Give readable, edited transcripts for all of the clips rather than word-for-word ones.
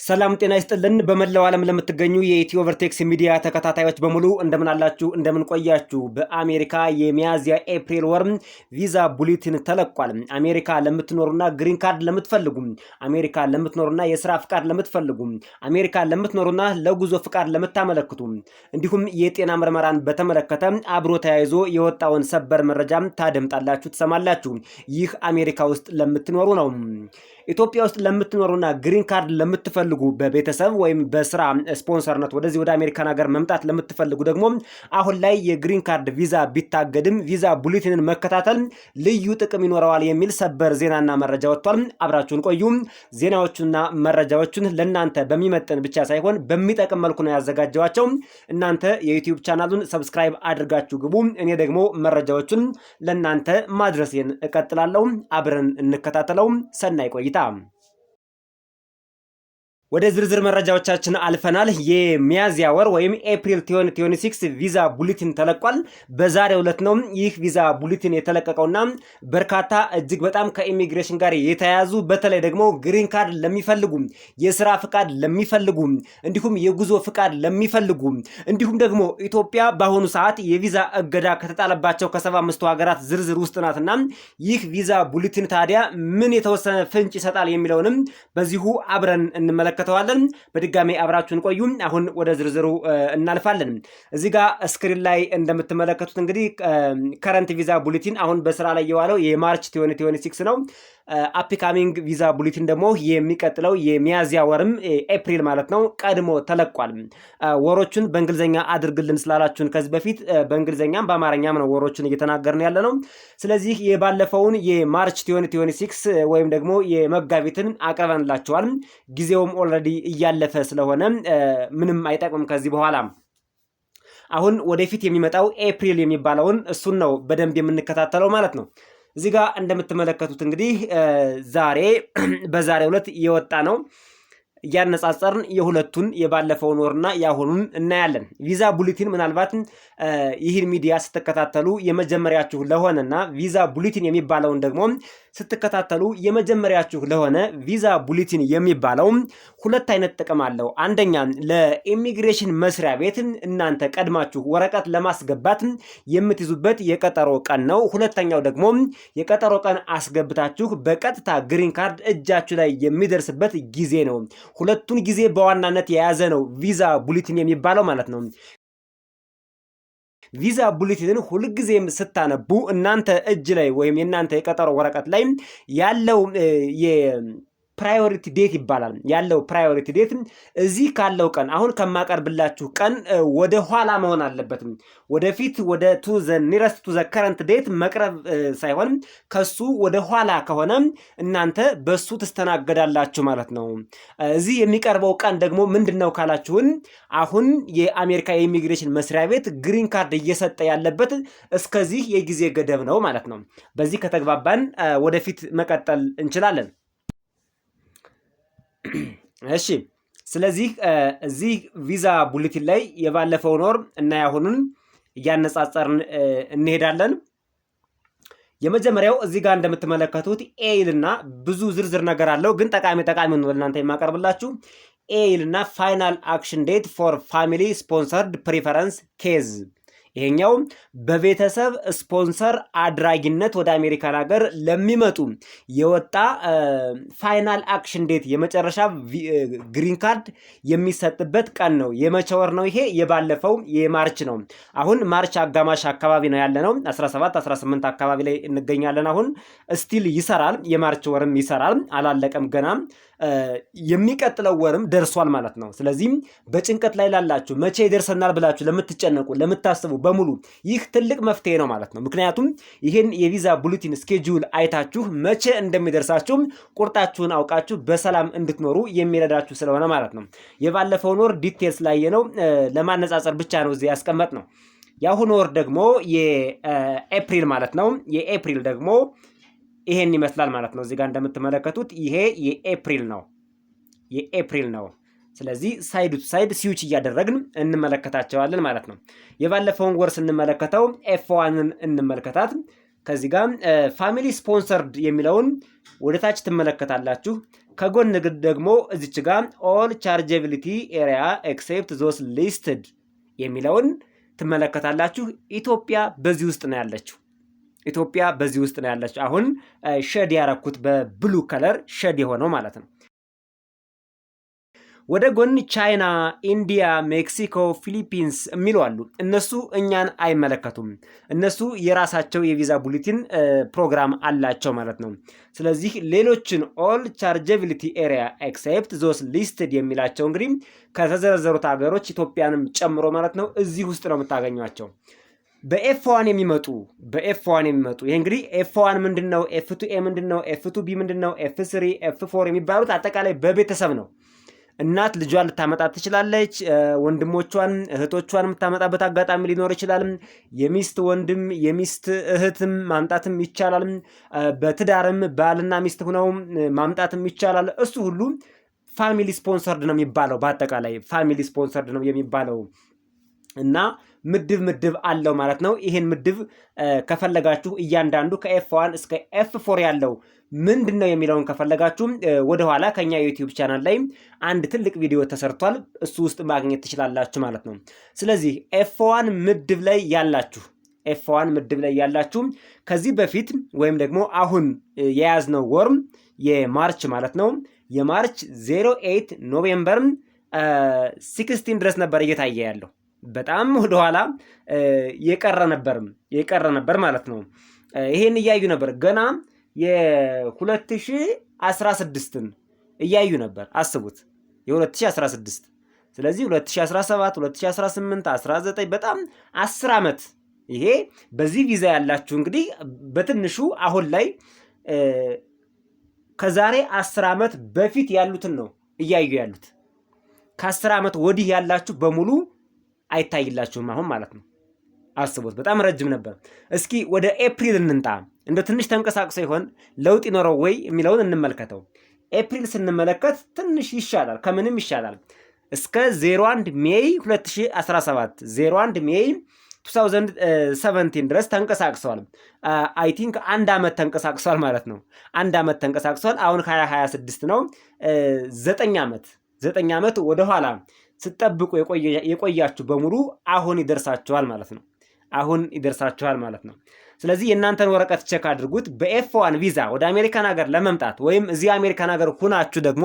ሰላም ጤና ይስጥልን። በመላው ዓለም ለምትገኙ የኢትዮ ቨርቴክስ ሚዲያ ተከታታዮች በሙሉ እንደምን አላችሁ? እንደምን ቆያችሁ? በአሜሪካ የሚያዝያ ኤፕሪል ወር ቪዛ ቡሌቲን ተለቋል። አሜሪካ ለምትኖሩና ግሪን ካርድ ለምትፈልጉ፣ አሜሪካ ለምትኖሩና የሥራ ፍቃድ ለምትፈልጉ፣ አሜሪካ ለምትኖሩና ለጉዞ ፍቃድ ለምታመለክቱ እንዲሁም የጤና ምርመራን በተመለከተ አብሮ ተያይዞ የወጣውን ሰበር መረጃ ታደምጣላችሁ፣ ትሰማላችሁ። ይህ አሜሪካ ውስጥ ለምትኖሩ ነው። ኢትዮጵያ ውስጥ ለምትኖሩና ግሪን ካርድ ለምትፈልጉ በቤተሰብ ወይም በስራ ስፖንሰርነት ወደዚህ ወደ አሜሪካን ሀገር መምጣት ለምትፈልጉ ደግሞ አሁን ላይ የግሪን ካርድ ቪዛ ቢታገድም ቪዛ ቡሌቲንን መከታተል ልዩ ጥቅም ይኖረዋል የሚል ሰበር ዜናና መረጃ ወጥቷል። አብራችሁን ቆዩ። ዜናዎቹና መረጃዎቹን ለናንተ በሚመጥን ብቻ ሳይሆን በሚጠቅም መልኩ ነው ያዘጋጀዋቸው። እናንተ የዩቲዩብ ቻናሉን ሰብስክራይብ አድርጋችሁ ግቡ። እኔ ደግሞ መረጃዎቹን ለናንተ ማድረሴን እቀጥላለሁ። አብረን እንከታተለው። ሰናይ ቆይታ። ወደ ዝርዝር መረጃዎቻችን አልፈናል። የሚያዝያ ወር ወይም ኤፕሪል 2026 ቪዛ ቡሌቲን ተለቋል። በዛሬው ዕለት ነው ይህ ቪዛ ቡሌቲን የተለቀቀውና በርካታ እጅግ በጣም ከኢሚግሬሽን ጋር የተያያዙ በተለይ ደግሞ ግሪን ካርድ ለሚፈልጉ፣ የስራ ፍቃድ ለሚፈልጉ፣ እንዲሁም የጉዞ ፍቃድ ለሚፈልጉ እንዲሁም ደግሞ ኢትዮጵያ በአሁኑ ሰዓት የቪዛ እገዳ ከተጣለባቸው ከ75 ሀገራት ዝርዝር ውስጥ ናትና ይህ ቪዛ ቡሌቲን ታዲያ ምን የተወሰነ ፍንጭ ይሰጣል የሚለውንም በዚሁ አብረን እንመለከታለን። በድጋሚ አብራችሁን ቆዩ። አሁን ወደ ዝርዝሩ እናልፋለን። እዚህ ጋር ስክሪን ላይ እንደምትመለከቱት እንግዲህ ከረንት ቪዛ ቡሌቲን አሁን በስራ ላይ የዋለው የማርች 2026 ነው። አፕካሚንግ ቪዛ ቡሌቲን ደግሞ የሚቀጥለው የሚያዝያ ወርም ኤፕሪል ማለት ነው ቀድሞ ተለቋል። ወሮቹን በእንግሊዝኛ አድርግልን ስላላችሁን ከዚህ በፊት በእንግሊዝኛም በአማርኛም ነው ወሮቹን እየተናገርን ያለ ነው። ስለዚህ የባለፈውን የማርች 2026 ወይም ደግሞ የመጋቢትን አቅርበንላቸዋል። ጊዜውም ኦልሬዲ እያለፈ ስለሆነ ምንም አይጠቅምም ከዚህ በኋላ። አሁን ወደፊት የሚመጣው ኤፕሪል የሚባለውን እሱን ነው በደንብ የምንከታተለው ማለት ነው። እዚህ ጋር እንደምትመለከቱት እንግዲህ በዛሬው ዕለት የወጣ ነው። እያነጻጸርን የሁለቱን የባለፈውን ወርና ያሁኑን እናያለን። ቪዛ ቡሌቲን ምናልባት ይህን ሚዲያ ስትከታተሉ የመጀመሪያችሁ ለሆነና ቪዛ ቡሌቲን የሚባለውን ደግሞ ስትከታተሉ የመጀመሪያችሁ ለሆነ ቪዛ ቡሌቲን የሚባለው ሁለት አይነት ጥቅም አለው። አንደኛ ለኢሚግሬሽን መስሪያ ቤት እናንተ ቀድማችሁ ወረቀት ለማስገባት የምትይዙበት የቀጠሮ ቀን ነው። ሁለተኛው ደግሞ የቀጠሮ ቀን አስገብታችሁ በቀጥታ ግሪን ካርድ እጃችሁ ላይ የሚደርስበት ጊዜ ነው። ሁለቱን ጊዜ በዋናነት የያዘ ነው ቪዛ ቡሌቲን የሚባለው ማለት ነው። ቪዛ ቡሌቲንን ሁልጊዜም ስታነቡ እናንተ እጅ ላይ ወይም የእናንተ የቀጠሮ ወረቀት ላይ ያለው ፕራዮሪቲ ዴት ይባላል። ያለው ፕራዮሪቲ ዴት እዚህ ካለው ቀን አሁን ከማቀርብላችሁ ቀን ወደ ኋላ መሆን አለበት። ወደፊት ወደ ቱ ዘ ኒረስት ቱ ዘ ከረንት ዴት መቅረብ ሳይሆን ከሱ ወደ ኋላ ከሆነ እናንተ በሱ ትስተናገዳላችሁ ማለት ነው። እዚህ የሚቀርበው ቀን ደግሞ ምንድነው ካላችሁን አሁን የአሜሪካ የኢሚግሬሽን መስሪያ ቤት ግሪን ካርድ እየሰጠ ያለበት እስከዚህ የጊዜ ገደብ ነው ማለት ነው። በዚህ ከተግባባን ወደፊት መቀጠል እንችላለን። እሺ፣ ስለዚህ እዚህ ቪዛ ቡሌቲን ላይ የባለፈውን ወር እና ያሁኑን እያነጻጸርን እንሄዳለን። የመጀመሪያው እዚህ ጋር እንደምትመለከቱት ኤይልና ብዙ ዝርዝር ነገር አለው፣ ግን ጠቃሚ ነው ለእናንተ የማቀርብላችሁ። ኤይልና ፋይናል አክሽን ዴት ፎር ፋሚሊ ስፖንሰርድ ፕሪፈረንስ ኬዝ። ይሄኛው በቤተሰብ ስፖንሰር አድራጊነት ወደ አሜሪካን ሀገር ለሚመጡ የወጣ ፋይናል አክሽን ዴት የመጨረሻ ግሪን ካርድ የሚሰጥበት ቀን ነው። የመቼ ወር ነው ይሄ? የባለፈው የማርች ነው። አሁን ማርች አጋማሽ አካባቢ ነው ያለነው። 17 18 አካባቢ ላይ እንገኛለን። አሁን ስቲል ይሰራል። የማርች ወርም ይሰራል፣ አላለቀም ገና። የሚቀጥለው ወርም ደርሷል ማለት ነው። ስለዚህ በጭንቀት ላይ ላላችሁ መቼ ይደርሰናል ብላችሁ ለምትጨነቁ ለምታስቡ በሙሉ ይህ ትልቅ መፍትሄ ነው ማለት ነው። ምክንያቱም ይህን የቪዛ ቡሌቲን ስኬጁል አይታችሁ መቼ እንደሚደርሳችሁ ቁርጣችሁን አውቃችሁ በሰላም እንድትኖሩ የሚረዳችሁ ስለሆነ ማለት ነው። የባለፈውን ወር ዲቴልስ ላይ ነው ለማነጻጸር ብቻ ነው እዚህ ያስቀመጥ ነው። የአሁኑ ወር ደግሞ የኤፕሪል ማለት ነው። የኤፕሪል ደግሞ ይሄን ይመስላል ማለት ነው። እዚህ ጋር እንደምትመለከቱት ይሄ የኤፕሪል ነው። ስለዚህ ሳይድ ቱ ሳይድ ስዊች እያደረግን እንመለከታቸዋለን ማለት ነው። የባለፈውን ወር ስንመለከተው ኤፍ1ን እንመልከታት። ከዚህ ጋር ፋሚሊ ስፖንሰርድ የሚለውን ወደ ታች ትመለከታላችሁ። ከጎን ደግሞ እዚች ጋር ኦል ቻርጀቢሊቲ ኤሪያ ኤክሴፕት ዞስ ሊስትድ የሚለውን ትመለከታላችሁ። ኢትዮጵያ በዚህ ውስጥ ነው ያለችው። ኢትዮጵያ በዚህ ውስጥ ነው ያለችው። አሁን ሸድ ያረኩት በብሉ ከለር ሸድ የሆነው ማለት ነው። ወደ ጎን ቻይና፣ ኢንዲያ፣ ሜክሲኮ፣ ፊሊፒንስ የሚሉ አሉ። እነሱ እኛን አይመለከቱም። እነሱ የራሳቸው የቪዛ ቡሌቲን ፕሮግራም አላቸው ማለት ነው። ስለዚህ ሌሎችን ኦል ቻርጀቢሊቲ ኤሪያ ኤክሴፕት ዞስ ሊስትድ የሚላቸው እንግዲህ ከተዘረዘሩት ሀገሮች ኢትዮጵያንም ጨምሮ ማለት ነው እዚህ ውስጥ ነው የምታገኟቸው። በኤፍ1 የሚመጡ ይሄ እንግዲህ ኤፍ1 ምንድነው? ኤፍ2ኤ ምንድነው? ኤፍ2ቢ ምንድነው? ኤፍ3 ኤፍ4 የሚባሉት አጠቃላይ በቤተሰብ ነው። እናት ልጇን ልታመጣ ትችላለች። ወንድሞቿን እህቶቿን የምታመጣበት አጋጣሚ ሊኖር ይችላል። የሚስት ወንድም የሚስት እህትም ማምጣትም ይቻላል። በትዳርም ባልና ሚስት ሆነው ማምጣትም ይቻላል። እሱ ሁሉ ፋሚሊ ስፖንሰርድ ነው የሚባለው። በአጠቃላይ ፋሚሊ ስፖንሰርድ ነው የሚባለው እና ምድብ አለው ማለት ነው። ይሄን ምድብ ከፈለጋችሁ እያንዳንዱ ከኤፍ1 እስከ ኤፍ4 ያለው ምንድን ነው የሚለውን ከፈለጋችሁ ወደኋላ ከኛ የዩቲዩብ ቻናል ላይ አንድ ትልቅ ቪዲዮ ተሰርቷል። እሱ ውስጥ ማግኘት ትችላላችሁ ማለት ነው። ስለዚህ ኤፍ1 ምድብ ላይ ያላችሁ ከዚህ በፊት ወይም ደግሞ አሁን የያዝነው ወር የማርች ማለት ነው። የማርች 08 ኖቬምበር 16 ድረስ ነበር እየታየ ያለው። በጣም ወደኋላ የቀረ ነበር ማለት ነው። ይሄን እያዩ ነበር ገና የ2016ን እያዩ ነበር። አስቡት የ2016። ስለዚህ 2017 2018 19 በጣም 10 ዓመት ይሄ በዚህ ቪዛ ያላችሁ እንግዲህ በትንሹ አሁን ላይ ከዛሬ 10 ዓመት በፊት ያሉትን ነው እያዩ ያሉት። ከ10 ዓመት ወዲህ ያላችሁ በሙሉ አይታይላችሁም አሁን ማለት ነው። አስቡት በጣም ረጅም ነበር። እስኪ ወደ ኤፕሪል እንንጣ። እንደ ትንሽ ተንቀሳቅሶ ይሆን ለውጥ ይኖረው ወይ የሚለውን እንመልከተው። ኤፕሪል ስንመለከት ትንሽ ይሻላል፣ ከምንም ይሻላል። እስከ 01 ሜይ 2017 01 ሜይ 2017 ድረስ ተንቀሳቅሰዋል። አይ ቲንክ አንድ ዓመት ተንቀሳቅሰዋል ማለት ነው። አንድ ዓመት ተንቀሳቅሰዋል። አሁን 2026 ነው። 9 ዓመት ወደኋላ ስትጠብቁ የቆያችሁ በሙሉ አሁን ይደርሳችኋል ማለት ነው። ስለዚህ የእናንተን ወረቀት ቼክ አድርጉት። በኤፍ1 ቪዛ ወደ አሜሪካን ሀገር ለመምጣት ወይም እዚህ አሜሪካን ሀገር ሁናችሁ ደግሞ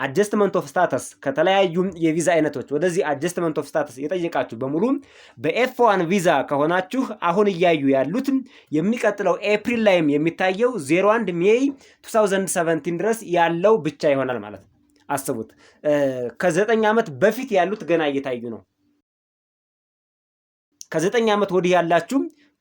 አጀስትመንት ኦፍ ስታተስ ከተለያዩ የቪዛ አይነቶች ወደዚህ አጀስትመንት ኦፍ ስታተስ የጠየቃችሁ በሙሉ በኤፍ1 ቪዛ ከሆናችሁ አሁን እያዩ ያሉት የሚቀጥለው ኤፕሪል ላይም የሚታየው 01 ሜይ 2017 ድረስ ያለው ብቻ ይሆናል ማለት ነው። አስቡት ከ9 ዓመት በፊት ያሉት ገና እየታዩ ነው። ከ9 ዓመት ወዲህ ያላችሁ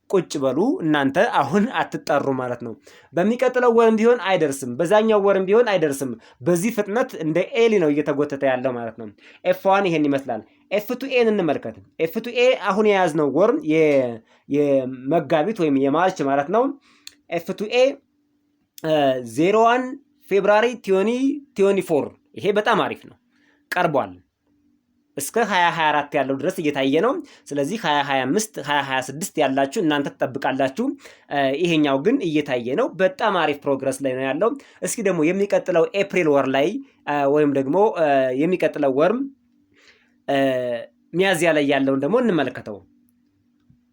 ቁጭ በሉ እናንተ አሁን አትጠሩ ማለት ነው። በሚቀጥለው ወርም ቢሆን አይደርስም፣ በዛኛው ወርም ቢሆን አይደርስም። በዚህ ፍጥነት እንደ ኤሊ ነው እየተጎተተ ያለው ማለት ነው። ኤፍ1 ይሄን ይመስላል። ኤፍ2ኤን እንመልከት። ኤፍ2ኤ አሁን የያዝነው ወር የመጋቢት ወይም የማርች ማለት ነው። ኤፍ2ኤ 01 ፌብራሪ 2024 ይሄ በጣም አሪፍ ነው፣ ቀርቧል። እስከ 2024 ያለው ድረስ እየታየ ነው። ስለዚህ 2025 2026 ያላችሁ እናንተ ትጠብቃላችሁ። ይሄኛው ግን እየታየ ነው። በጣም አሪፍ ፕሮግረስ ላይ ነው ያለው። እስኪ ደግሞ የሚቀጥለው ኤፕሪል ወር ላይ ወይም ደግሞ የሚቀጥለው ወር ሚያዝያ ላይ ያለውን ደግሞ እንመለከተው።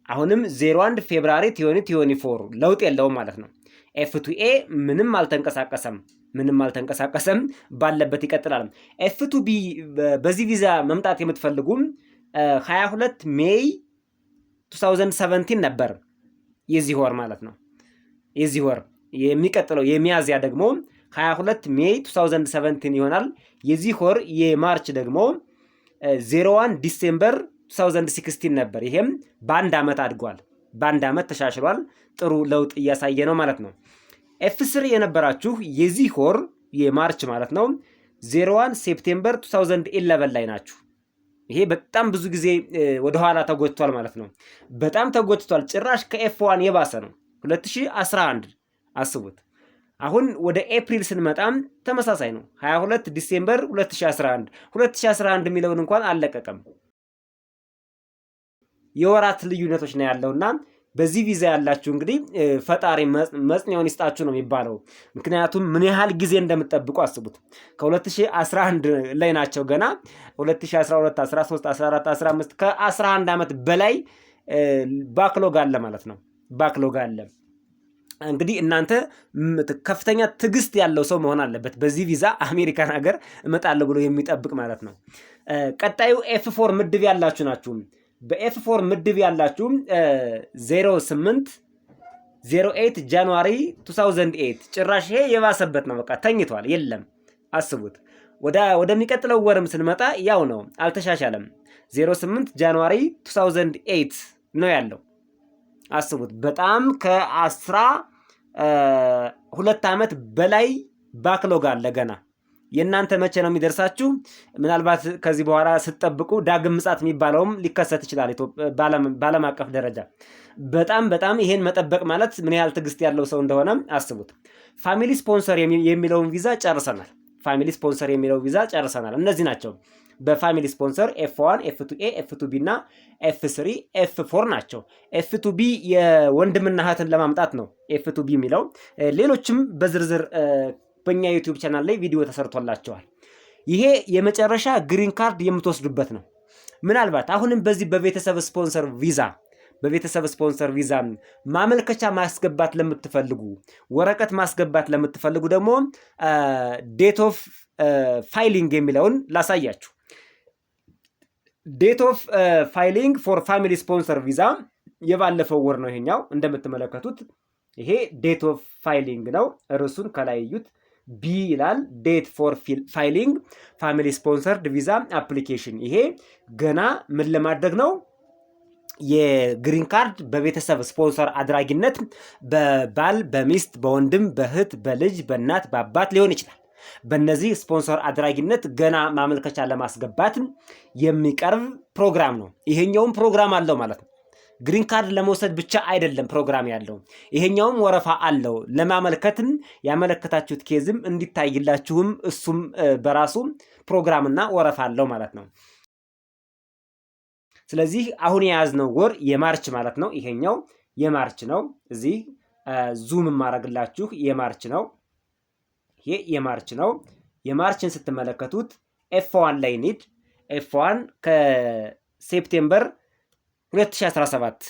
አሁንም 01 ፌብራሪ 2024 ለውጥ የለውም ማለት ነው። ኤፍ2ኤ ምንም አልተንቀሳቀሰም፣ ባለበት ይቀጥላል። ኤፍ2ቢ በዚህ ቪዛ መምጣት የምትፈልጉም 22 ሜይ 2017 ነበር የዚህ ወር ማለት ነው። የዚህ ወር የሚቀጥለው የሚያዝያ ደግሞ 22 ሜይ 2017 ይሆናል። የዚህ ወር የማርች ደግሞ 01 ዲሴምበር 2016 ነበር። ይሄም በአንድ ዓመት አድጓል፣ በአንድ ዓመት ተሻሽሏል። ጥሩ ለውጥ እያሳየ ነው ማለት ነው። ኤፍ3 የነበራችሁ የዚህ ወር የማርች ማለት ነው 01 ሴፕቴምበር 2011 ላይ ናችሁ። ይሄ በጣም ብዙ ጊዜ ወደኋላ ተጎትቷል ማለት ነው። በጣም ተጎትቷል። ጭራሽ ከኤፍ1 የባሰ ነው። 2011 አስቡት። አሁን ወደ ኤፕሪል ስንመጣም ተመሳሳይ ነው። 22 ዲሴምበር 2011 የሚለውን እንኳን አልለቀቀም። የወራት ልዩነቶች ነው ያለውና በዚህ ቪዛ ያላችሁ እንግዲህ ፈጣሪ መጽኛውን ይስጣችሁ ነው የሚባለው። ምክንያቱም ምን ያህል ጊዜ እንደምትጠብቁ አስቡት። ከ2011 ላይ ናቸው ገና 2012 13 14 15 ከ11 ዓመት በላይ ባክሎግ አለ ማለት ነው። ባክሎግ አለ። እንግዲህ እናንተ ከፍተኛ ትዕግስት ያለው ሰው መሆን አለበት በዚህ ቪዛ አሜሪካን ሀገር እመጣለሁ ብሎ የሚጠብቅ ማለት ነው። ቀጣዩ ኤፍ4 ምድብ ያላችሁ ናችሁ። በኤፍ4 ምድብ ያላችሁ 08 ጃንዋሪ 2008 ጭራሽ ይሄ የባሰበት ነው። በቃ ተኝቷል፣ የለም። አስቡት። ወደሚቀጥለው ወርም ስንመጣ ያው ነው፣ አልተሻሻለም። 08 ጃንዋሪ 2008 ነው ያለው። አስቡት። በጣም ከ12 ዓመት በላይ ባክሎግ አለ ገና። የእናንተ መቼ ነው የሚደርሳችሁ? ምናልባት ከዚህ በኋላ ስትጠብቁ ዳግም ምጽአት የሚባለውም ሊከሰት ይችላል በዓለም አቀፍ ደረጃ። በጣም ይሄን መጠበቅ ማለት ምን ያህል ትዕግስት ያለው ሰው እንደሆነ አስቡት። ፋሚሊ ስፖንሰር የሚለውን ቪዛ ጨርሰናል። ፋሚሊ ስፖንሰር የሚለው ቪዛ ጨርሰናል። እነዚህ ናቸው። በፋሚሊ ስፖንሰር ኤፍ1፣ ኤፍ2ኤ፣ ኤፍ2ቢ እና ኤፍ3፣ ኤፍ4 ናቸው። ኤፍ2ቢ የወንድምና እህትን ለማምጣት ነው ኤፍ2ቢ የሚለው። ሌሎችም በዝርዝር በእኛ ዩቲዩብ ቻናል ላይ ቪዲዮ ተሰርቶላቸዋል። ይሄ የመጨረሻ ግሪን ካርድ የምትወስዱበት ነው። ምናልባት አሁንም በዚህ በቤተሰብ ስፖንሰር ቪዛ ማመልከቻ ማስገባት ለምትፈልጉ፣ ወረቀት ማስገባት ለምትፈልጉ ደግሞ ዴት ኦፍ ፋይሊንግ የሚለውን ላሳያችሁ። ዴት ኦፍ ፋይሊንግ ፎር ፋሚሊ ስፖንሰር ቪዛ የባለፈው ወር ነው ይሄኛው። እንደምትመለከቱት ይሄ ዴት ኦፍ ፋይሊንግ ነው። ርዕሱን ከላይ እዩት። ቢ ይላል ዴት ፎር ፋይሊንግ ፋሚሊ ስፖንሰርድ ቪዛ አፕሊኬሽን። ይሄ ገና ምን ለማድረግ ነው? የግሪን ካርድ በቤተሰብ ስፖንሰር አድራጊነት በባል፣ በሚስት፣ በወንድም፣ በእህት፣ በልጅ፣ በእናት፣ በአባት ሊሆን ይችላል። በእነዚህ ስፖንሰር አድራጊነት ገና ማመልከቻ ለማስገባት የሚቀርብ ፕሮግራም ነው። ይሄኛውም ፕሮግራም አለው ማለት ነው። ግሪን ካርድ ለመውሰድ ብቻ አይደለም ፕሮግራም ያለው፣ ይሄኛውም ወረፋ አለው። ለማመልከትም ያመለከታችሁት ኬዝም እንዲታይላችሁም እሱም በራሱ ፕሮግራምና ወረፋ አለው ማለት ነው። ስለዚህ አሁን የያዝነው ወር የማርች ማለት ነው። ይሄኛው የማርች ነው። እዚህ ዙም ማድረግላችሁ የማርች ነው። ይሄ የማርች ነው። የማርችን ስትመለከቱት ኤፍ1 ላይ ኒድ ኤፍ1 ከሴፕቴምበር 2017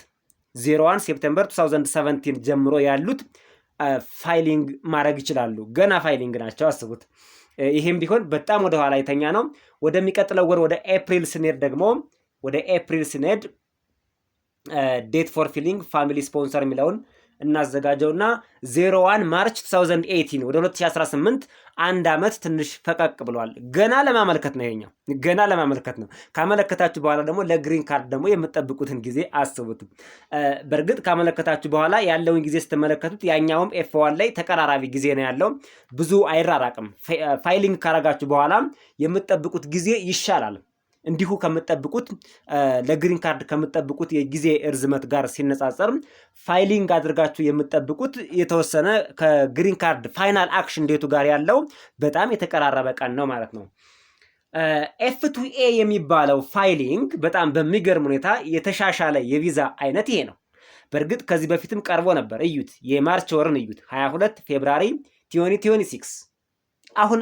01 ሴፕቴምበር 2017 ጀምሮ ያሉት ፋይሊንግ ማድረግ ይችላሉ። ገና ፋይሊንግ ናቸው። አስቡት። ይሄም ቢሆን በጣም ወደ ኋላ የተኛ ነው። ወደሚቀጥለው ወር ወደ ኤፕሪል ስንሄድ ደግሞ ዴት ፎር ፊሊንግ ፋሚሊ ስፖንሰር የሚለውን እናዘጋጀውና 01 ማርች 2018 ወደ 2018 አንድ ዓመት ትንሽ ፈቀቅ ብሏል። ገና ለማመልከት ነው። ይሄኛው ገና ለማመልከት ነው። ካመለከታችሁ በኋላ ደግሞ ለግሪን ካርድ ደግሞ የምትጠብቁትን ጊዜ አስቡት። በእርግጥ ካመለከታችሁ በኋላ ያለውን ጊዜ ስትመለከቱት ያኛውም ኤፍ1 ላይ ተቀራራቢ ጊዜ ነው ያለው፣ ብዙ አይራራቅም። ፋይሊንግ ካረጋችሁ በኋላ የምትጠብቁት ጊዜ ይሻላል። እንዲሁ ከምትጠብቁት ለግሪን ካርድ ከምትጠብቁት የጊዜ እርዝመት ጋር ሲነጻጸር ፋይሊንግ አድርጋችሁ የምትጠብቁት የተወሰነ ከግሪን ካርድ ፋይናል አክሽን ዴቱ ጋር ያለው በጣም የተቀራረበ ቀን ነው ማለት ነው። ኤፍ2ኤ የሚባለው ፋይሊንግ በጣም በሚገርም ሁኔታ የተሻሻለ የቪዛ አይነት ይሄ ነው። በእርግጥ ከዚህ በፊትም ቀርቦ ነበር። እዩት፣ የማርች ወርን እዩት፣ 22 ፌብራሪ 2026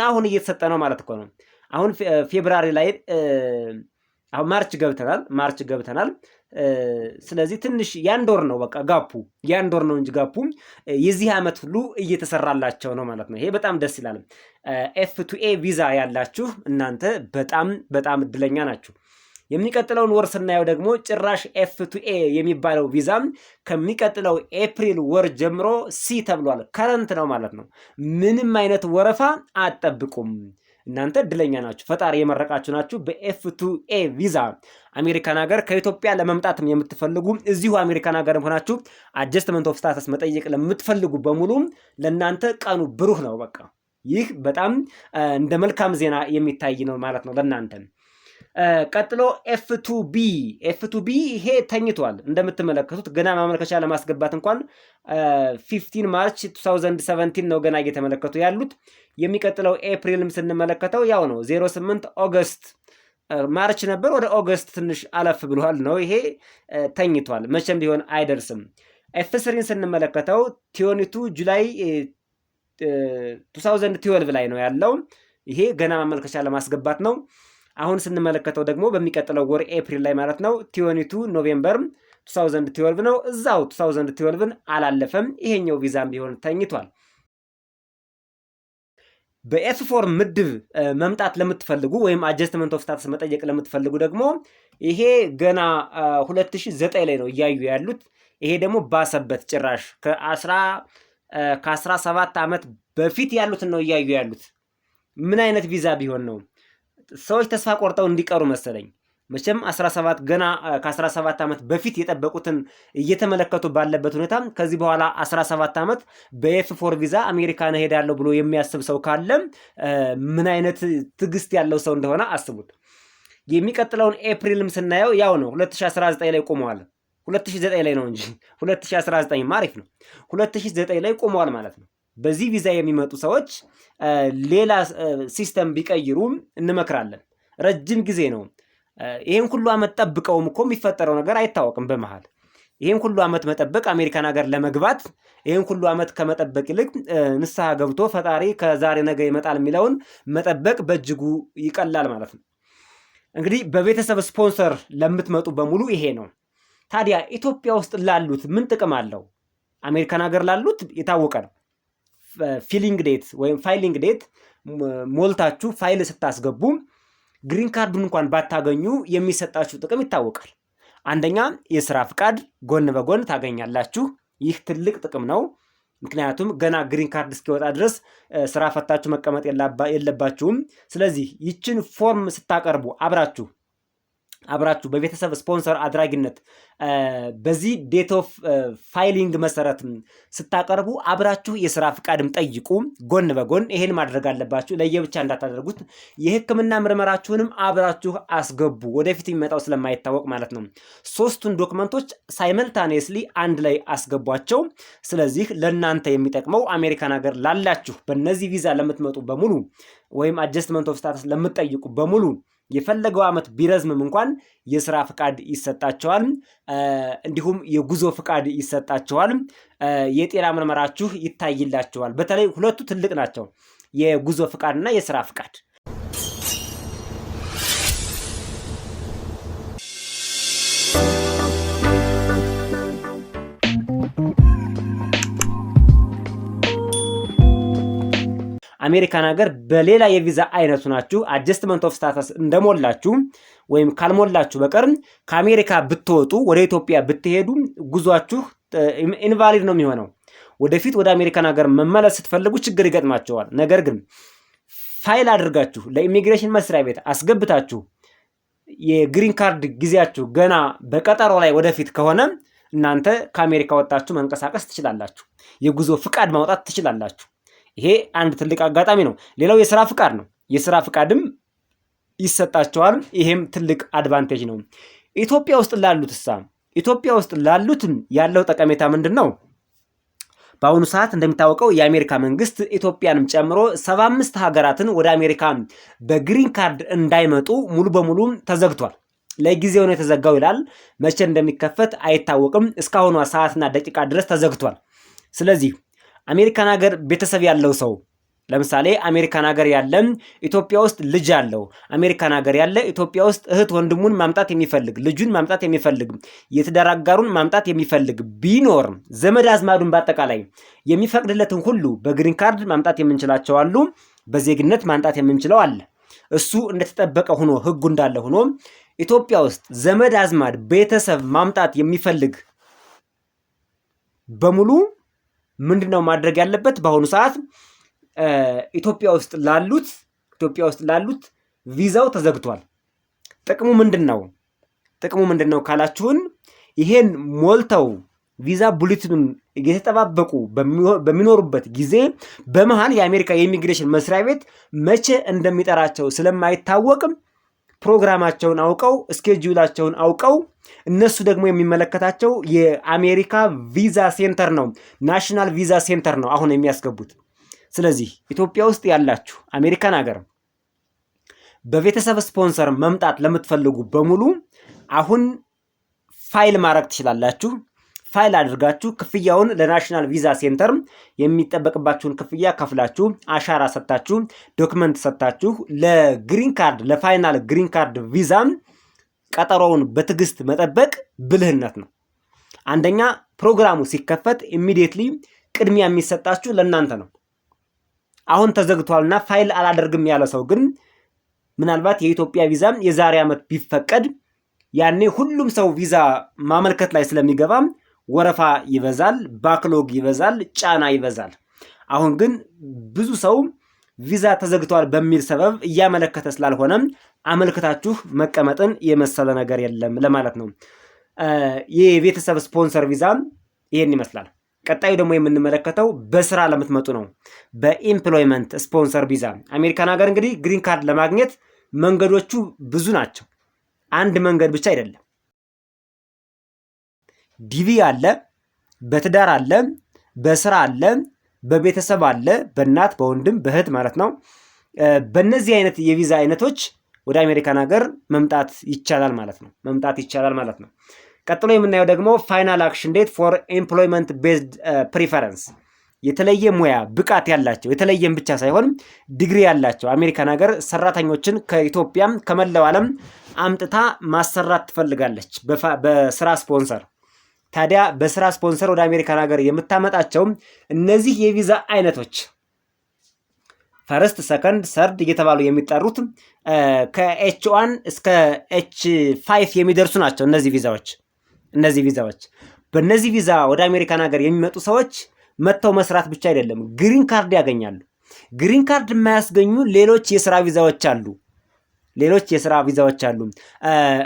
አሁን እየተሰጠ ነው ማለት እኮ ነው። አሁን ፌብራሪ ላይ አሁን ማርች ገብተናል። ስለዚህ ትንሽ ያንድ ወር ነው በቃ ጋፑ፣ ያንድ ወር ነው እንጂ ጋፑ የዚህ ዓመት ሁሉ እየተሰራላቸው ነው ማለት ነው። ይሄ በጣም ደስ ይላል። ኤፍ2ኤ ቪዛ ያላችሁ እናንተ በጣም እድለኛ ናችሁ። የሚቀጥለውን ወር ስናየው ደግሞ ጭራሽ ኤፍ2ኤ የሚባለው ቪዛ ከሚቀጥለው ኤፕሪል ወር ጀምሮ ሲ ተብሏል። ከረንት ነው ማለት ነው። ምንም አይነት ወረፋ አትጠብቁም። እናንተ እድለኛ ናችሁ፣ ፈጣሪ የመረቃችሁ ናችሁ። በኤፍ2ኤ ቪዛ አሜሪካን ሀገር ከኢትዮጵያ ለመምጣትም የምትፈልጉ እዚሁ አሜሪካን ሀገር ሆናችሁ አጀስትመንት ኦፍ ስታተስ መጠየቅ ለምትፈልጉ በሙሉ ለእናንተ ቀኑ ብሩህ ነው። በቃ ይህ በጣም እንደ መልካም ዜና የሚታይ ነው ማለት ነው ለእናንተ። ቀጥሎ ኤፍ2ቢ ይሄ ተኝቷል። እንደምትመለከቱት ገና ማመልከቻ ለማስገባት እንኳን 15 ማርች 2017 ነው ገና እየተመለከቱ ያሉት። የሚቀጥለው ኤፕሪልም ስንመለከተው ያው ነው 08 ኦገስት ማርች ነበር፣ ወደ ኦገስት ትንሽ አለፍ ብሏል ነው። ይሄ ተኝቷል፣ መቼም ቢሆን አይደርስም። ኤፍ3ን ስንመለከተው ቲዮኒቱ ጁላይ 2012 ላይ ነው ያለው። ይሄ ገና ማመልከቻ ለማስገባት ነው። አሁን ስንመለከተው ደግሞ በሚቀጥለው ወር ኤፕሪል ላይ ማለት ነው። ቲዮኒቱ ኖቬምበር 2012 ነው። እዛው 2012ን አላለፈም። ይሄኛው ቪዛም ቢሆን ተኝቷል። በኤፍ4 ምድብ መምጣት ለምትፈልጉ ወይም አጀስትመንት ኦፍ ስታተስ መጠየቅ ለምትፈልጉ ደግሞ ይሄ ገና 2009 ላይ ነው እያዩ ያሉት። ይሄ ደግሞ ባሰበት ጭራሽ ከ17 ዓመት በፊት ያሉትን ነው እያዩ ያሉት። ምን አይነት ቪዛ ቢሆን ነው? ሰዎች ተስፋ ቆርጠው እንዲቀሩ መሰለኝ። መቼም 17 ገና ከ17 ዓመት በፊት የጠበቁትን እየተመለከቱ ባለበት ሁኔታ ከዚህ በኋላ 17 ዓመት በኤፍ4 ቪዛ አሜሪካን እሄዳለሁ ብሎ የሚያስብ ሰው ካለ ምን አይነት ትዕግስት ያለው ሰው እንደሆነ አስቡት። የሚቀጥለውን ኤፕሪልም ስናየው ያው ነው 2019 ላይ ቆመዋል። 2009 ላይ ነው እንጂ 2019 አሪፍ ነው። 2009 ላይ ቆመዋል ማለት ነው። በዚህ ቪዛ የሚመጡ ሰዎች ሌላ ሲስተም ቢቀይሩ እንመክራለን። ረጅም ጊዜ ነው። ይሄን ሁሉ ዓመት ጠብቀውም እኮ የሚፈጠረው ነገር አይታወቅም በመሃል። ይሄን ሁሉ ዓመት መጠበቅ አሜሪካን ሀገር ለመግባት ይሄን ሁሉ ዓመት ከመጠበቅ ይልቅ ንስሐ ገብቶ ፈጣሪ ከዛሬ ነገ ይመጣል የሚለውን መጠበቅ በእጅጉ ይቀላል ማለት ነው። እንግዲህ በቤተሰብ ስፖንሰር ለምትመጡ በሙሉ ይሄ ነው። ታዲያ ኢትዮጵያ ውስጥ ላሉት ምን ጥቅም አለው? አሜሪካን ሀገር ላሉት የታወቀ ነው። ፊሊንግ ዴት ወይም ፋይሊንግ ዴት ሞልታችሁ ፋይል ስታስገቡ ግሪን ካርዱን እንኳን ባታገኙ የሚሰጣችሁ ጥቅም ይታወቃል። አንደኛ የስራ ፍቃድ ጎን በጎን ታገኛላችሁ። ይህ ትልቅ ጥቅም ነው። ምክንያቱም ገና ግሪን ካርድ እስኪወጣ ድረስ ስራ ፈታችሁ መቀመጥ የለባችሁም። ስለዚህ ይችን ፎርም ስታቀርቡ አብራችሁ በቤተሰብ ስፖንሰር አድራጊነት በዚህ ዴት ኦፍ ፋይሊንግ መሰረት ስታቀርቡ አብራችሁ የስራ ፍቃድም ጠይቁ ጎን በጎን። ይሄን ማድረግ አለባችሁ፣ ለየብቻ እንዳታደርጉት። የሕክምና ምርመራችሁንም አብራችሁ አስገቡ፣ ወደፊት የሚመጣው ስለማይታወቅ ማለት ነው። ሶስቱን ዶክመንቶች ሳይመልታኔስሊ አንድ ላይ አስገቧቸው። ስለዚህ ለእናንተ የሚጠቅመው አሜሪካን ሀገር ላላችሁ በእነዚህ ቪዛ ለምትመጡ በሙሉ ወይም አጀስትመንት ኦፍ ስታተስ ለምትጠይቁ በሙሉ የፈለገው ዓመት ቢረዝምም እንኳን የስራ ፍቃድ ይሰጣቸዋል። እንዲሁም የጉዞ ፍቃድ ይሰጣቸዋል። የጤና ምርመራችሁ ይታይላቸዋል። በተለይ ሁለቱ ትልቅ ናቸው፣ የጉዞ ፍቃድና የስራ ፍቃድ። አሜሪካን ሀገር በሌላ የቪዛ አይነቱ ናችሁ አጀስትመንት ኦፍ ስታተስ እንደሞላችሁ ወይም ካልሞላችሁ በቀር ከአሜሪካ ብትወጡ ወደ ኢትዮጵያ ብትሄዱ ጉዟችሁ ኢንቫሊድ ነው የሚሆነው። ወደፊት ወደ አሜሪካን ሀገር መመለስ ስትፈልጉ ችግር ይገጥማቸዋል። ነገር ግን ፋይል አድርጋችሁ ለኢሚግሬሽን መስሪያ ቤት አስገብታችሁ የግሪን ካርድ ጊዜያችሁ ገና በቀጠሮ ላይ ወደፊት ከሆነ እናንተ ከአሜሪካ ወጣችሁ መንቀሳቀስ ትችላላችሁ። የጉዞ ፍቃድ ማውጣት ትችላላችሁ። ይሄ አንድ ትልቅ አጋጣሚ ነው። ሌላው የስራ ፍቃድ ነው። የስራ ፍቃድም ይሰጣቸዋል። ይሄም ትልቅ አድቫንቴጅ ነው። ኢትዮጵያ ውስጥ ላሉትም ያለው ጠቀሜታ ምንድን ነው? በአሁኑ ሰዓት እንደሚታወቀው የአሜሪካ መንግስት ኢትዮጵያንም ጨምሮ 75 ሀገራትን ወደ አሜሪካ በግሪን ካርድ እንዳይመጡ ሙሉ በሙሉ ተዘግቷል። ለጊዜው ነው የተዘጋው ይላል። መቼ እንደሚከፈት አይታወቅም። እስካሁኗ ሰዓትና ደቂቃ ድረስ ተዘግቷል። ስለዚህ አሜሪካን ሀገር ቤተሰብ ያለው ሰው ለምሳሌ አሜሪካን ሀገር ያለ ኢትዮጵያ ውስጥ ልጅ ያለው አሜሪካን ሀገር ያለ ኢትዮጵያ ውስጥ እህት ወንድሙን ማምጣት የሚፈልግ ልጁን ማምጣት የሚፈልግ የትዳር አጋሩን ማምጣት የሚፈልግ ቢኖር ዘመድ አዝማዱን በአጠቃላይ የሚፈቅድለትን ሁሉ በግሪን ካርድ ማምጣት የምንችላቸው አሉ። በዜግነት ማምጣት የምንችለው አለ። እሱ እንደተጠበቀ ሆኖ ህጉ እንዳለ ሆኖ ኢትዮጵያ ውስጥ ዘመድ አዝማድ ቤተሰብ ማምጣት የሚፈልግ በሙሉ ምንድነው ማድረግ ያለበት? በአሁኑ ሰዓት ኢትዮጵያ ውስጥ ላሉት ቪዛው ተዘግቷል። ጥቅሙ ምንድነው ካላችሁን፣ ይሄን ሞልተው ቪዛ ቡሌቲኑን እየተጠባበቁ በሚኖሩበት ጊዜ በመሃል የአሜሪካ የኢሚግሬሽን መስሪያ ቤት መቼ እንደሚጠራቸው ስለማይታወቅም ፕሮግራማቸውን አውቀው ስኬጁላቸውን አውቀው እነሱ ደግሞ የሚመለከታቸው የአሜሪካ ቪዛ ሴንተር ነው፣ ናሽናል ቪዛ ሴንተር ነው አሁን የሚያስገቡት። ስለዚህ ኢትዮጵያ ውስጥ ያላችሁ አሜሪካን ሀገር በቤተሰብ ስፖንሰር መምጣት ለምትፈልጉ በሙሉ አሁን ፋይል ማድረግ ትችላላችሁ። ፋይል አድርጋችሁ ክፍያውን ለናሽናል ቪዛ ሴንተር የሚጠበቅባችሁን ክፍያ ከፍላችሁ አሻራ ሰጥታችሁ ዶክመንት ሰጥታችሁ ለግሪን ካርድ ለፋይናል ግሪን ካርድ ቪዛም ቀጠሮውን በትዕግስት መጠበቅ ብልህነት ነው። አንደኛ ፕሮግራሙ ሲከፈት ኢሚዲየትሊ ቅድሚያ የሚሰጣችሁ ለእናንተ ነው። አሁን ተዘግቷልና ፋይል አላደርግም ያለ ሰው ግን ምናልባት የኢትዮጵያ ቪዛም የዛሬ ዓመት ቢፈቀድ ያኔ ሁሉም ሰው ቪዛ ማመልከት ላይ ስለሚገባ ወረፋ ይበዛል፣ ባክሎግ ይበዛል፣ ጫና ይበዛል። አሁን ግን ብዙ ሰው ቪዛ ተዘግቷል በሚል ሰበብ እያመለከተ ስላልሆነ አመልክታችሁ መቀመጥን የመሰለ ነገር የለም ለማለት ነው። የቤተሰብ ስፖንሰር ቪዛ ይሄን ይመስላል። ቀጣዩ ደግሞ የምንመለከተው በስራ ለምትመጡ ነው። በኢምፕሎይመንት ስፖንሰር ቪዛ አሜሪካን ሀገር እንግዲህ ግሪን ካርድ ለማግኘት መንገዶቹ ብዙ ናቸው። አንድ መንገድ ብቻ አይደለም። ዲቪ አለ፣ በትዳር አለ፣ በስራ አለ፣ በቤተሰብ አለ፣ በእናት በወንድም በእህት ማለት ነው። በእነዚህ አይነት የቪዛ አይነቶች ወደ አሜሪካን ሀገር መምጣት ይቻላል ማለት ነው። ቀጥሎ የምናየው ደግሞ ፋይናል አክሽን ዴት ፎር ኤምፕሎይመንት ቤዝድ ፕሪፈረንስ የተለየ ሙያ ብቃት ያላቸው የተለየም ብቻ ሳይሆን ዲግሪ ያላቸው አሜሪካን ሀገር ሰራተኞችን ከኢትዮጵያም ከመላው ዓለም አምጥታ ማሰራት ትፈልጋለች በስራ ስፖንሰር። ታዲያ በስራ ስፖንሰር ወደ አሜሪካን ሀገር የምታመጣቸው እነዚህ የቪዛ አይነቶች ፈርስት፣ ሰከንድ፣ ሰርድ እየተባሉ የሚጠሩት ከኤች1 እስከ ኤች5 የሚደርሱ ናቸው። እነዚህ ቪዛዎች በእነዚህ ቪዛ ወደ አሜሪካን ሀገር የሚመጡ ሰዎች መጥተው መስራት ብቻ አይደለም፣ ግሪን ካርድ ያገኛሉ። ግሪን ካርድ የማያስገኙ ሌሎች የስራ ቪዛዎች አሉ።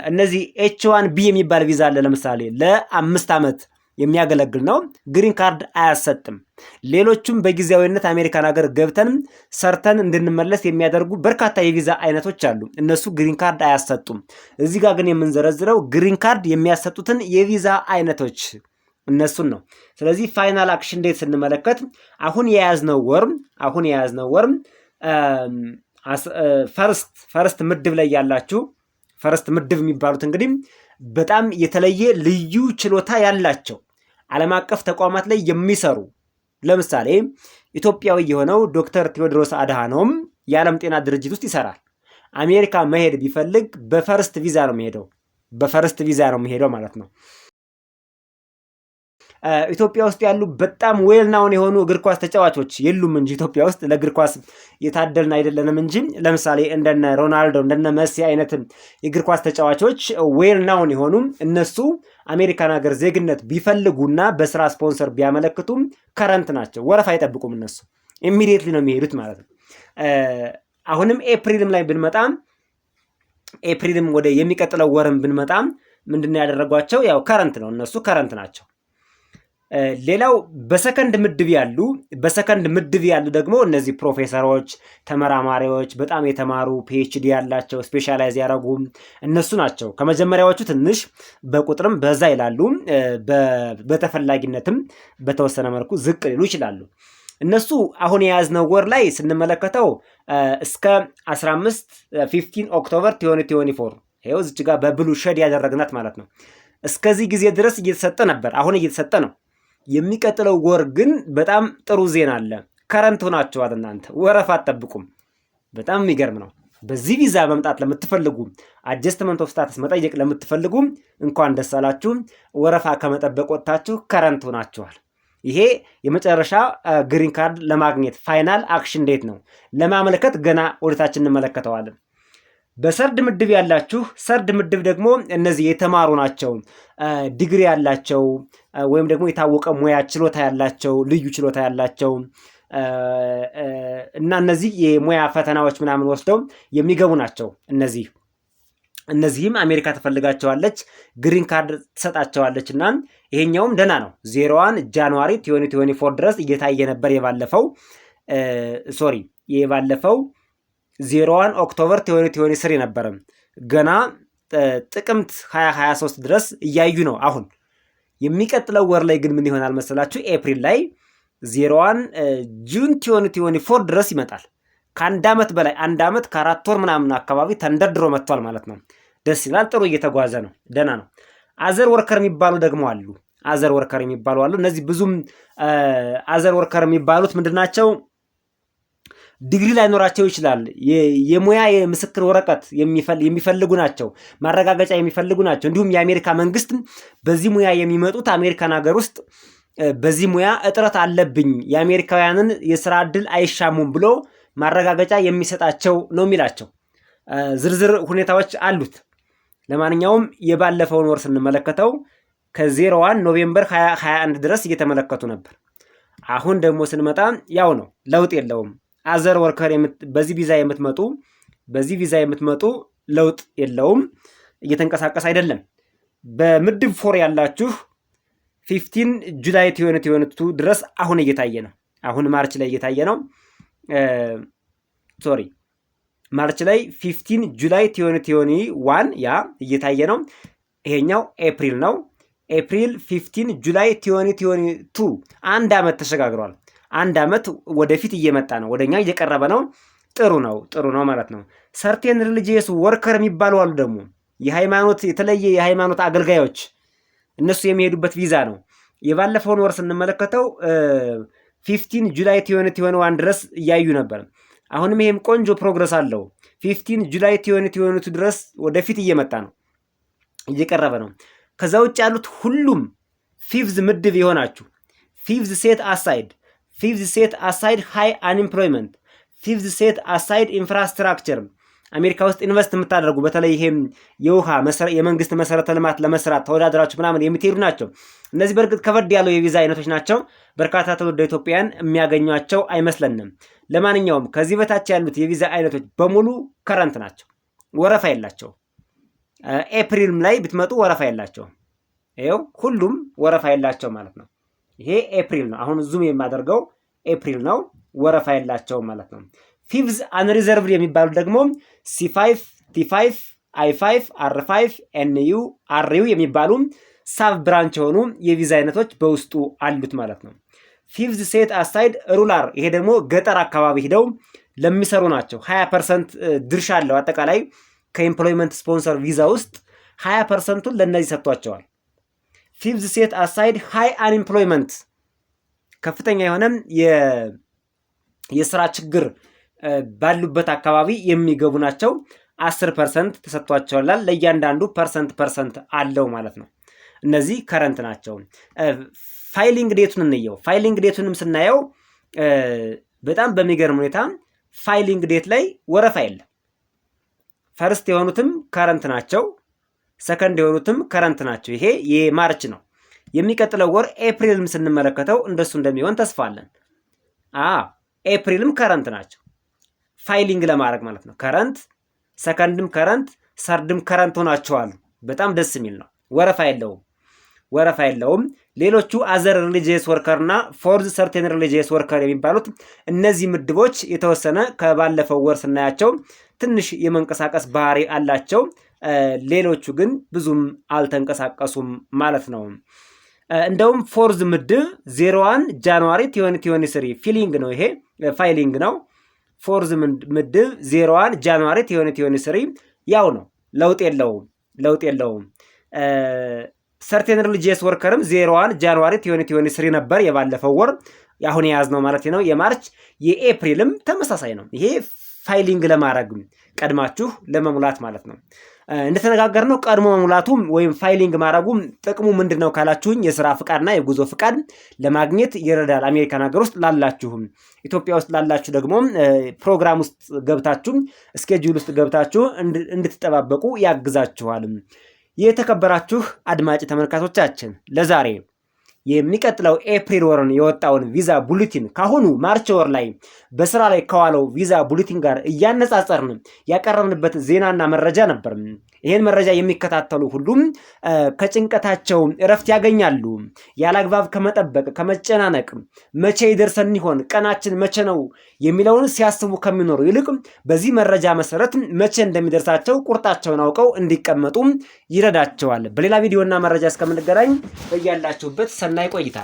እነዚህ ኤች1 ቢ የሚባል ቪዛ አለ። ለምሳሌ ለ5 ዓመት የሚያገለግል ነው። ግሪን ካርድ አያሰጥም። ሌሎቹም በጊዜያዊነት አሜሪካን ሀገር ገብተን ሰርተን እንድንመለስ የሚያደርጉ በርካታ የቪዛ አይነቶች አሉ። እነሱ ግሪን ካርድ አያሰጡም። እዚህ ጋር ግን የምንዘረዝረው ግሪን ካርድ የሚያሰጡትን የቪዛ አይነቶች እነሱን ነው። ስለዚህ ፋይናል አክሽን ዴት ስንመለከት አሁን የያዝነው ወር ፈርስት ምድብ ላይ ያላችሁ ፈርስት ምድብ የሚባሉት እንግዲህ በጣም የተለየ ልዩ ችሎታ ያላቸው ዓለም አቀፍ ተቋማት ላይ የሚሰሩ ለምሳሌ ኢትዮጵያዊ የሆነው ዶክተር ቴዎድሮስ አድሃኖም የዓለም ጤና ድርጅት ውስጥ ይሰራል። አሜሪካ መሄድ ቢፈልግ በፈርስት ቪዛ ነው የሚሄደው ማለት ነው። ኢትዮጵያ ውስጥ ያሉ በጣም ዌል ናውን የሆኑ እግር ኳስ ተጫዋቾች የሉም እንጂ ኢትዮጵያ ውስጥ ለእግር ኳስ የታደልን አይደለንም እንጂ ለምሳሌ እንደነ ሮናልዶ እንደነ መሲ አይነት የእግር ኳስ ተጫዋቾች ዌል ናውን የሆኑ እነሱ አሜሪካን ሀገር ዜግነት ቢፈልጉና በስራ ስፖንሰር ቢያመለክቱም ከረንት ናቸው። ወረፋ አይጠብቁም። እነሱ ኢሚዲየትሊ ነው የሚሄዱት ማለት ነው። አሁንም ኤፕሪልም ላይ ብንመጣም ኤፕሪልም ወደ የሚቀጥለው ወርም ብንመጣም ምንድነው ያደረጓቸው? ያው ከረንት ነው። እነሱ ከረንት ናቸው። ሌላው በሰከንድ ምድብ ያሉ ደግሞ እነዚህ ፕሮፌሰሮች፣ ተመራማሪዎች፣ በጣም የተማሩ ፒኤችዲ ያላቸው ስፔሻላይዝ ያደረጉ እነሱ ናቸው። ከመጀመሪያዎቹ ትንሽ በቁጥርም በዛ ይላሉ፣ በተፈላጊነትም በተወሰነ መልኩ ዝቅ ሊሉ ይችላሉ። እነሱ አሁን የያዝነው ወር ላይ ስንመለከተው እስከ 15 ኦክቶበር 2024 ይኸው እዚች ጋር በብሉ ሸድ ያደረግናት ማለት ነው። እስከዚህ ጊዜ ድረስ እየተሰጠ ነበር። አሁን እየተሰጠ ነው። የሚቀጥለው ወር ግን በጣም ጥሩ ዜና አለ። ከረንት ሆናችኋል እናንተ፣ ወረፋ አትጠብቁም። በጣም የሚገርም ነው። በዚህ ቪዛ መምጣት ለምትፈልጉ አጀስትመንት ኦፍ ስታተስ መጠየቅ ለምትፈልጉ እንኳን ደስ አላችሁ። ወረፋ ከመጠበቅ ወጥታችሁ ከረንት ሆናችኋል። ይሄ የመጨረሻ ግሪን ካርድ ለማግኘት ፋይናል አክሽን ዴት ነው። ለማመልከት ገና ወደታችን እንመለከተዋለን። በሰርድ ምድብ ያላችሁ፣ ሰርድ ምድብ ደግሞ እነዚህ የተማሩ ናቸው፣ ዲግሪ ያላቸው ወይም ደግሞ የታወቀ ሙያ ችሎታ ያላቸው፣ ልዩ ችሎታ ያላቸው እና እነዚህ የሙያ ፈተናዎች ምናምን ወስደው የሚገቡ ናቸው። እነዚህም አሜሪካ ትፈልጋቸዋለች፣ ግሪን ካርድ ትሰጣቸዋለች እና ይሄኛውም ደህና ነው። 01 ጃንዋሪ 2024 ድረስ እየታየ ነበር። የባለፈው 01 ኦክቶበር 2023 ነበረ። ገና ጥቅምት 2023 ድረስ እያዩ ነው። አሁን የሚቀጥለው ወር ላይ ግን ምን ይሆናል መሰላችሁ? ኤፕሪል ላይ 01 ጁን 2024 ድረስ ይመጣል። ከአንድ ዓመት በላይ 1 ዓመት ከ4 ወር ምናምን አካባቢ ተንደርድሮ መጥቷል ማለት ነው። ደስ ይላል። ጥሩ እየተጓዘ ነው። ደህና ነው። አዘር ወርከር የሚባሉ ደግሞ አሉ። አዘር ወርከር የሚባሉ አሉ። እነዚህ ብዙም አዘር ወርከር የሚባሉት ምንድናቸው? ዲግሪ ላይኖራቸው ይችላል። የሙያ የምስክር ወረቀት የሚፈልጉ ናቸው። ማረጋገጫ የሚፈልጉ ናቸው። እንዲሁም የአሜሪካ መንግስት በዚህ ሙያ የሚመጡት አሜሪካን ሀገር ውስጥ በዚህ ሙያ እጥረት አለብኝ፣ የአሜሪካውያንን የስራ ዕድል አይሻሙም ብሎ ማረጋገጫ የሚሰጣቸው ነው የሚላቸው። ዝርዝር ሁኔታዎች አሉት። ለማንኛውም የባለፈውን ወር ስንመለከተው ከ01 ኖቬምበር 2021 ድረስ እየተመለከቱ ነበር። አሁን ደግሞ ስንመጣ ያው ነው፣ ለውጥ የለውም። አዘር ወርከር በዚህ ቪዛ የምትመጡ ለውጥ የለውም፣ እየተንቀሳቀስ አይደለም። በምድብ 4 ያላችሁ 15 ጁላይ 2022 ድረስ አሁን እየታየ ነው። አሁን ማርች ላይ እየታየ ነው። ማርች ላይ 15 ጁላይ 2021 ያ እየታየ ነው። ይሄኛው ኤፕሪል ነው። ኤፕሪል 15 ጁላይ 2022 አንድ ዓመት ተሸጋግሯል። አንድ ዓመት ወደፊት እየመጣ ነው፣ ወደኛ እየቀረበ ነው። ጥሩ ነው ማለት ነው። ሰርቴን ሪሊጂየስ ወርከር የሚባሉ አሉ ደግሞ የተለየ የሃይማኖት አገልጋዮች፣ እነሱ የሚሄዱበት ቪዛ ነው። የባለፈውን ወር ስንመለከተው 15 ጁላይ 2021 ድረስ እያዩ ነበር። አሁንም ይሄም ቆንጆ ፕሮግረስ አለው። 15 ጁላይ 2022 ድረስ ወደፊት እየመጣ ነው፣ እየቀረበ ነው። ከዛ ውጭ ያሉት ሁሉም ፊፍዝ ምድብ የሆናችሁ ፊፍዝ ሴት አሳይድ ሃይ አንኤምፕሎይመንት፣ ፊፍዝ ሴት አሳይድ ኢንፍራስትራክቸር፣ አሜሪካ ውስጥ ኢንቨስት የምታደርጉ በተለይ ይሄም የውሃ የመንግስት መሰረተ ልማት ለመስራት ተወዳድራችሁ ምናምን የምትሄዱ ናቸው። እነዚህ በእርግጥ ከበድ ያለው የቪዛ አይነቶች ናቸው። በርካታ ትውልደ ኢትዮጵያውያን የሚያገኟቸው አይመስለንም። ለማንኛውም ከዚህ በታች ያሉት የቪዛ አይነቶች በሙሉ ከረንት ናቸው፣ ወረፋ የላቸው። ኤፕሪልም ላይ ብትመጡ ወረፋ የላቸው። ይኸው ሁሉም ወረፋ የላቸው ማለት ነው። ይሄ ኤፕሪል ነው። አሁን ዙም የማደርገው ኤፕሪል ነው። ወረፋ የላቸው ማለት ነው። ፊፍዝ አንሪዘርቭድ የሚባሉ ደግሞ C5 T5 I5 R5 NU RU የሚባሉ ሳብ ብራንች የሆኑ የቪዛ አይነቶች በውስጡ አሉት ማለት ነው። ፊፍዝ ሴት አሳይድ ሩላር፣ ይሄ ደግሞ ገጠር አካባቢ ሂደው ለሚሰሩ ናቸው። 20% ድርሻ አለው። አጠቃላይ ከኤምፕሎይመንት ስፖንሰር ቪዛ ውስጥ 20%ቱን ለነዚህ ሰጥቷቸዋል። ፊፍዝ ሴት አሳይድ ሃይ አንኤምፕሎይመንት፣ ከፍተኛ የሆነ የስራ ችግር ባሉበት አካባቢ የሚገቡ ናቸው። 10% ተሰጥቷቸዋል። ለእያንዳንዱ ፐርሰንት አለው ማለት ነው። እነዚህ ከረንት ናቸው። ፋይሊንግ ዴቱን እንየው። ፋይሊንግ ዴቱንም ስናየው በጣም በሚገርም ሁኔታ ፋይሊንግ ዴት ላይ ወረፋ የለም። ፈርስት የሆኑትም ከረንት ናቸው፣ ሰከንድ የሆኑትም ከረንት ናቸው። ይሄ የማርች ነው። የሚቀጥለው ወር ኤፕሪልም ስንመለከተው እንደሱ እንደሚሆን ተስፋ አለን። ኤፕሪልም ከረንት ናቸው፣ ፋይሊንግ ለማድረግ ማለት ነው። ከረንት፣ ሰከንድም ከረንት፣ ሰርድም ከረንት ሆናቸዋል። በጣም ደስ የሚል ነው። ወረፋ የለውም። ሌሎቹ አዘር ሪሊጂየስ ወርከር እና ፎርዝ ሰርቴን ሪሊጂየስ ወርከር የሚባሉት እነዚህ ምድቦች የተወሰነ ከባለፈው ወር ስናያቸው ትንሽ የመንቀሳቀስ ባህሪ አላቸው። ሌሎቹ ግን ብዙም አልተንቀሳቀሱም ማለት ነው። እንደውም ፎርዝ ምድብ 01 ጃንዋሪ 2023 ፊሊንግ ነው፣ ይሄ ፋይሊንግ ነው። ፎርዝ ምድብ 01 ጃንዋሪ 2023 ያው ነው፣ ለውጥ የለውም። ሰርቴን ሪሊጂየስ ወርከርም 01 ጃንዋሪ 2023 ነበር የባለፈው ወር፣ አሁን የያዝነው ማለት ነው። የማርች የኤፕሪልም ተመሳሳይ ነው። ይሄ ፋይሊንግ ለማድረግ ቀድማችሁ ለመሙላት ማለት ነው። እንደተነጋገርነው ቀድሞ መሙላቱ ወይም ፋይሊንግ ማድረጉ ጥቅሙ ምንድነው ካላችሁኝ፣ የስራ ፍቃድና የጉዞ ፍቃድ ለማግኘት ይረዳል። አሜሪካን ሀገር ውስጥ ላላችሁም፣ ኢትዮጵያ ውስጥ ላላችሁ ደግሞ ፕሮግራም ውስጥ ገብታችሁ ስኬጁል ውስጥ ገብታችሁ እንድትጠባበቁ ያግዛችኋል። የተከበራችሁ አድማጭ ተመልካቾቻችን ለዛሬ የሚቀጥለው ኤፕሪል ወርን የወጣውን ቪዛ ቡሌቲን ካሁኑ ማርች ወር ላይ በስራ ላይ ከዋለው ቪዛ ቡሌቲን ጋር እያነጻጸርን ያቀረብንበት ዜናና መረጃ ነበር። ይህን መረጃ የሚከታተሉ ሁሉም ከጭንቀታቸው እረፍት ያገኛሉ። ያላግባብ ከመጠበቅ ከመጨናነቅ መቼ ይደርሰን ይሆን ቀናችን መቼ ነው የሚለውን ሲያስቡ ከሚኖሩ ይልቅ በዚህ መረጃ መሰረት መቼ እንደሚደርሳቸው ቁርጣቸውን አውቀው እንዲቀመጡ ይረዳቸዋል። በሌላ ቪዲዮና መረጃ እስከምንገናኝ በያላችሁበት ሰናይ ቆይታ